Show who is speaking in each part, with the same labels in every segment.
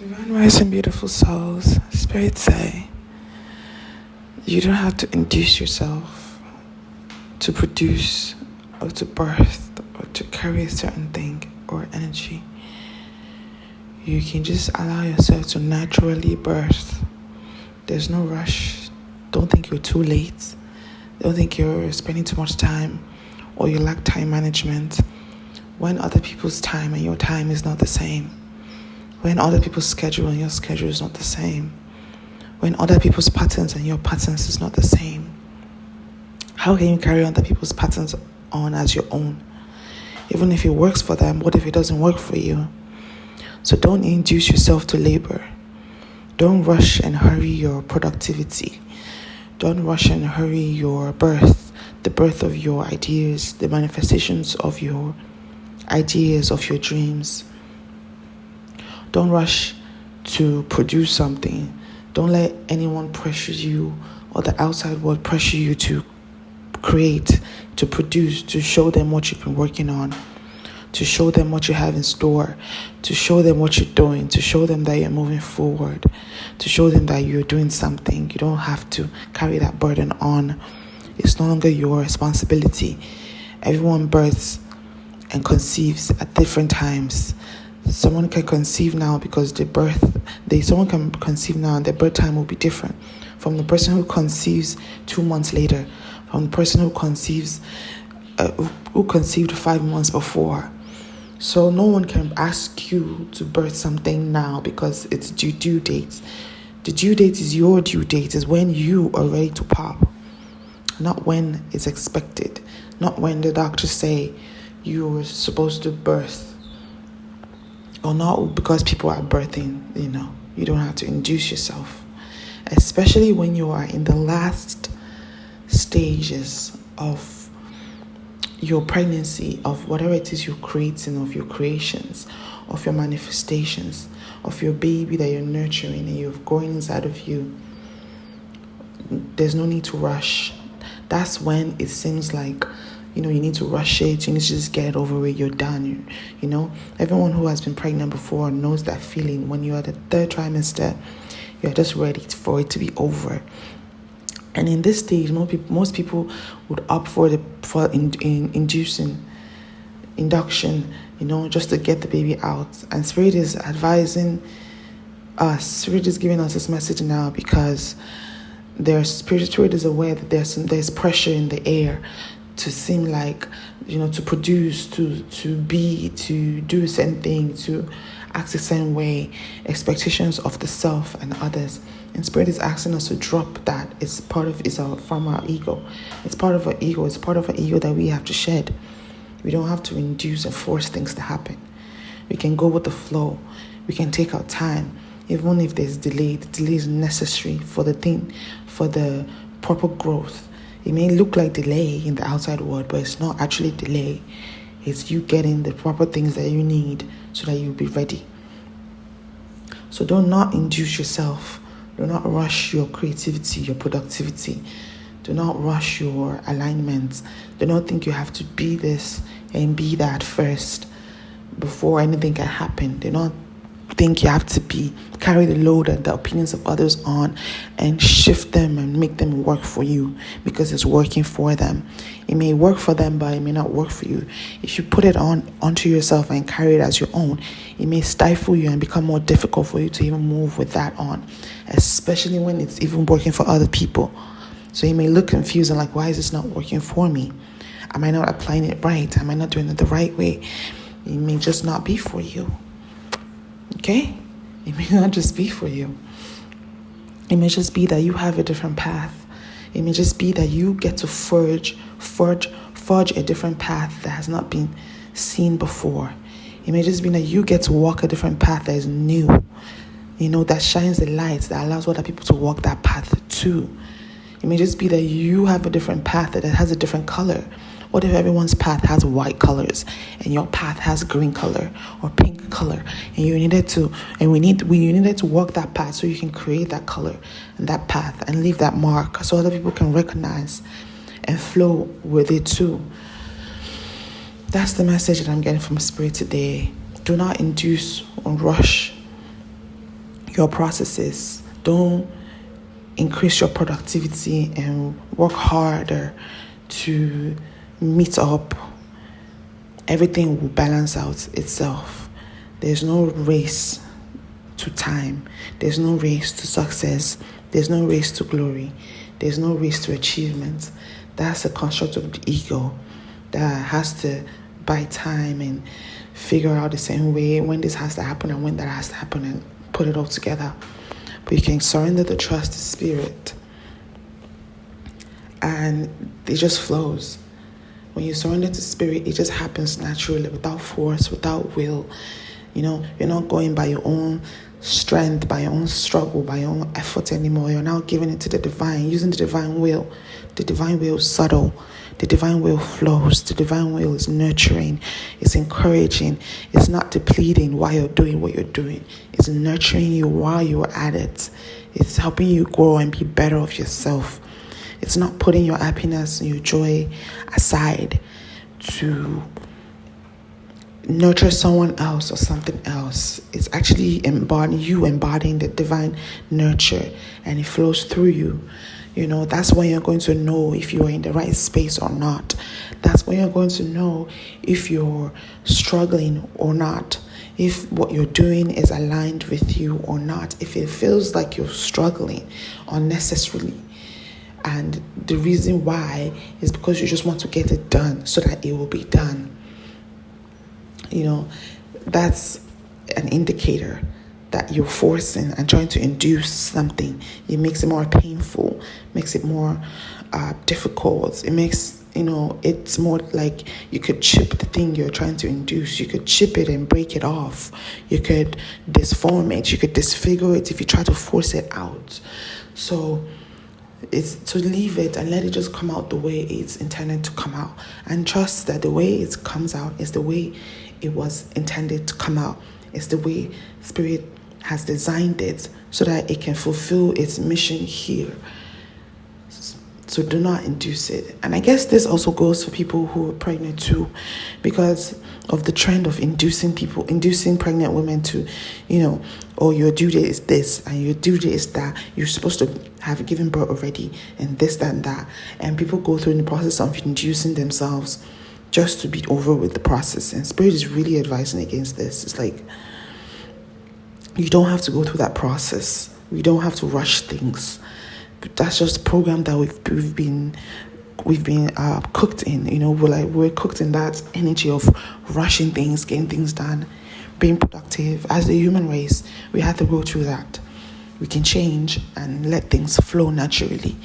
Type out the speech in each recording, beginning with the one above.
Speaker 1: Divine rising, beautiful souls. Spirit say, you don't have to induce yourself to produce or to birth or to carry a certain thing or energy. You can just allow yourself to naturally birth. There's no rush. Don't think you're too late. Don't think you're spending too much time or you lack time management. When other people's time and your time is not the same. When other people's schedule and your schedule is not the same. When other people's patterns and your patterns is not the same. How can you carry other people's patterns on as your own? Even if it works for them, what if it doesn't work for you? So don't induce yourself to labor. Don't rush and hurry your productivity. Don't rush and hurry your birth, the birth of your ideas, the manifestations of your ideas, of your dreams. Don't rush to produce something. Don't let anyone pressure you or the outside world pressure you to create, to produce, to show them what you've been working on, to show them what you have in store, to show them what you're doing, to show them that you're moving forward, to show them that you're doing something. You don't have to carry that burden on. It's no longer your responsibility. Everyone births and conceives at different times. Someone can conceive now because someone can conceive now and their birth time will be different from the person who conceives 2 months later, from the person who conceived 5 months before. So no one can ask you to birth something now because it's due date. The due date is your due date, is when you are ready to pop, not when it's expected, not when the doctors say you were supposed to birth. Or not because people are birthing, you don't have to induce yourself. Especially when you are in the last stages of your pregnancy, of whatever it is you're creating, of your creations, of your manifestations, of your baby that you're nurturing and you're growing inside of you. There's no need to rush. That's when it seems like you need to rush it. You need to just get it over with. You're done. Everyone who has been pregnant before knows that feeling. When you're at the 3rd trimester, you're just ready for it to be over. And in this stage, most people would opt for induction, just to get the baby out. And Spirit is advising us. Spirit is giving us this message now because Spirit is aware that there's pressure in the air. To seem like, to produce, to be, to do a certain thing, to act a certain way, expectations of the self and others. And Spirit is asking us to drop that. It's from our ego. It's part of our ego. It's part of our ego that we have to shed. We don't have to induce and force things to happen. We can go with the flow. We can take our time. Even if there's delay, the delay is necessary for the proper growth. It may look like delay in the outside world, but it's not actually delay. It's you getting the proper things that you need so that you'll be ready. So do not induce yourself. Do not rush your creativity, your productivity. Do not rush your alignment. Do not think you have to be this and be that first before anything can happen. Do not think you have to carry the load and the opinions of others on and shift them and make them work for you because it's working for them. It may work for them, but it may not work for you. If you put it onto yourself and carry it as your own, it may stifle you and become more difficult for you to even move with that on, especially when it's even working for other people. So you may look confused and like, why is this not working for me? Am I not applying it right? Am I not doing it the right way? It may just not be for you. Okay? It may not just be for you. It may just be that you have a different path. It may just be that you get to forge a different path that has not been seen before. It may just be that you get to walk a different path that is new. That shines the light, that allows other people to walk that path too. It may just be that you have a different path that has a different color. What if everyone's path has white colors and your path has green color or pink color, and we needed to walk that path so you can create that color and that path and leave that mark so other people can recognize and flow with it too. That's the message that I'm getting from Spirit today. Do not induce or rush your processes. Don't increase your productivity and work harder to meet up. Everything will balance out itself. There's no race to time. There's no race to success. There's no race to glory. There's no race to achievement. That's a construct of the ego that has to buy time and figure out the same way when this has to happen and when that has to happen and put it all together. But you can surrender the trust to spirit and it just flows. When you surrender to spirit, it just happens naturally, without force, without will. You're not going by your own strength, by your own struggle, by your own effort anymore. You're now giving it to the divine, using the divine will. The divine will is subtle. The divine will flows. The divine will is nurturing. It's encouraging. It's not depleting while you're doing what you're doing. It's nurturing you while you're at it. It's helping you grow and be better of yourself. It's not putting your happiness and your joy aside to nurture someone else or something else. It's actually embodying the divine nurture, and it flows through you. That's when you're going to know if you are in the right space or not. That's when you're going to know if you're struggling or not, if what you're doing is aligned with you or not, if it feels like you're struggling unnecessarily. And the reason why is because you just want to get it done so that it will be done. That's an indicator that you're forcing and trying to induce something. It makes it more painful, makes it more difficult. It makes, it's more like you could chip the thing you're trying to induce. You could chip it and break it off. You could disform it. You could disfigure it if you try to force it out. So it's to leave it and let it just come out the way it's intended to come out, and trust that the way it comes out is the way it was intended to come out. It's the way Spirit has designed it so that it can fulfill its mission here. So do not induce it. And I guess this also goes for people who are pregnant too, because of the trend of inducing pregnant women to, your due date is this and your due date is that. You're supposed to have given birth already and this, that, and that. And people go through the process of inducing themselves just to be over with the process. And Spirit is really advising against this. It's like, you don't have to go through that process. We don't have to rush things. But that's just a program that we've been cooked in. We're cooked in that energy of rushing things, getting things done, being productive. As the human race, we have to go through that. We can change and let things flow naturally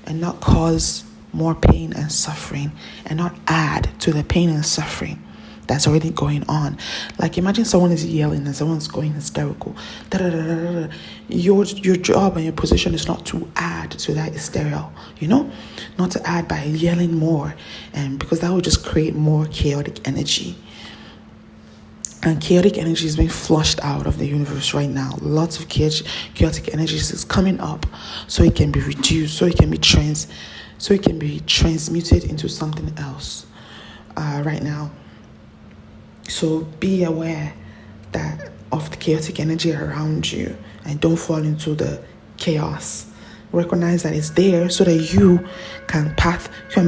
Speaker 1: and not cause more pain and suffering, and not add to the pain and suffering that's already going on. Like, imagine someone is yelling and someone's going hysterical. Your job and your position is not to add to that hysteria, not to add by yelling more, and because that would just create more chaotic energy. And chaotic energy is being flushed out of the universe right now. Lots of chaotic energy is coming up, so it can be reduced, so it can be transmuted into something else right now. So be aware of the chaotic energy around you and don't fall into the chaos. Recognize that it's there so that you can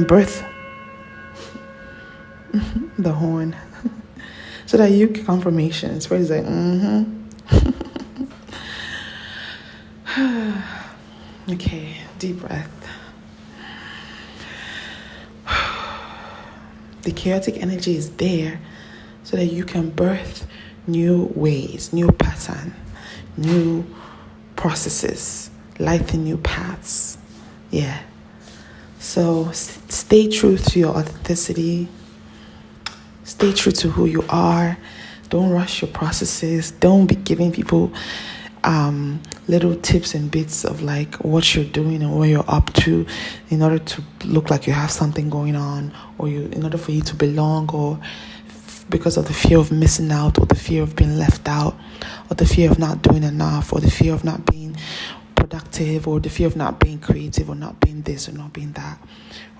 Speaker 1: birth the horn. So that you can confirmation. Spirit is like, Okay, deep breath. The chaotic energy is there so that you can birth new ways, new pattern, new processes, lighten new paths. Yeah. So stay true to your authenticity. Stay true to who you are. Don't rush your processes. Don't be giving people little tips and bits of like what you're doing and what you're up to in order to look like you have something going on, or in order for you to belong, or because of the fear of missing out, or the fear of being left out, or the fear of not doing enough, or the fear of not being productive, or the fear of not being creative, or not being this or not being that.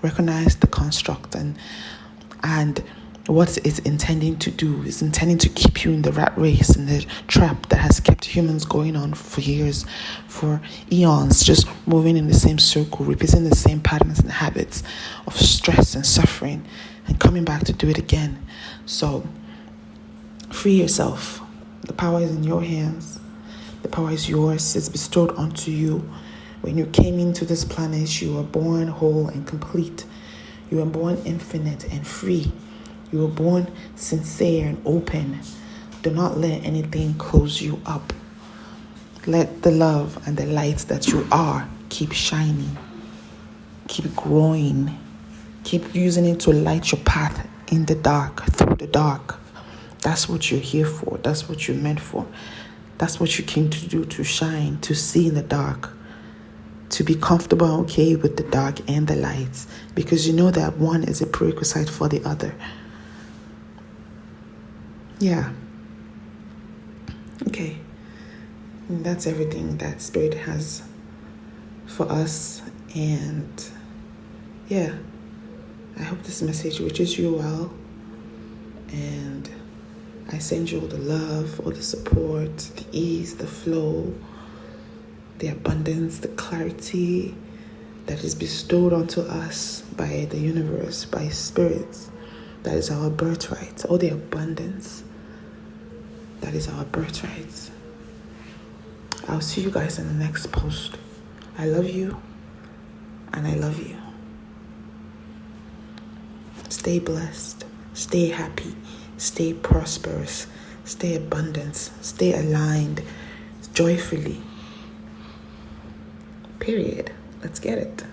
Speaker 1: Recognize the construct and what it's intending to do. It's intending to keep you in the rat race, in the trap that has kept humans going on for years, for eons, just moving in the same circle, repeating the same patterns and habits of stress and suffering, and coming back to do it again. So free yourself. The power is in your hands. The power is yours. It's bestowed onto you. When you came into this planet, you were born whole and complete. You were born infinite and free. You were born sincere and open. Do not let anything close you up. Let the love and the light that you are keep shining. Keep growing. Keep using it to light your path in the dark, through the dark. That's what you're here for. That's what you're meant for. That's what you came to do, to shine, to see in the dark, to be comfortable and okay with the dark and the lights, because you know that one is a prerequisite for the other. Yeah. Okay. And that's everything that Spirit has for us. And yeah, I hope this message reaches you well. And I send you all the love, all the support, the ease, the flow, the abundance, the clarity that is bestowed onto us by the universe, by spirits. That is our birthright. All the abundance, that is our birthright. I'll see you guys in the next post. I love you, and I love you. Stay blessed, stay happy, stay prosperous, stay abundant, stay aligned joyfully. Period. Let's get it.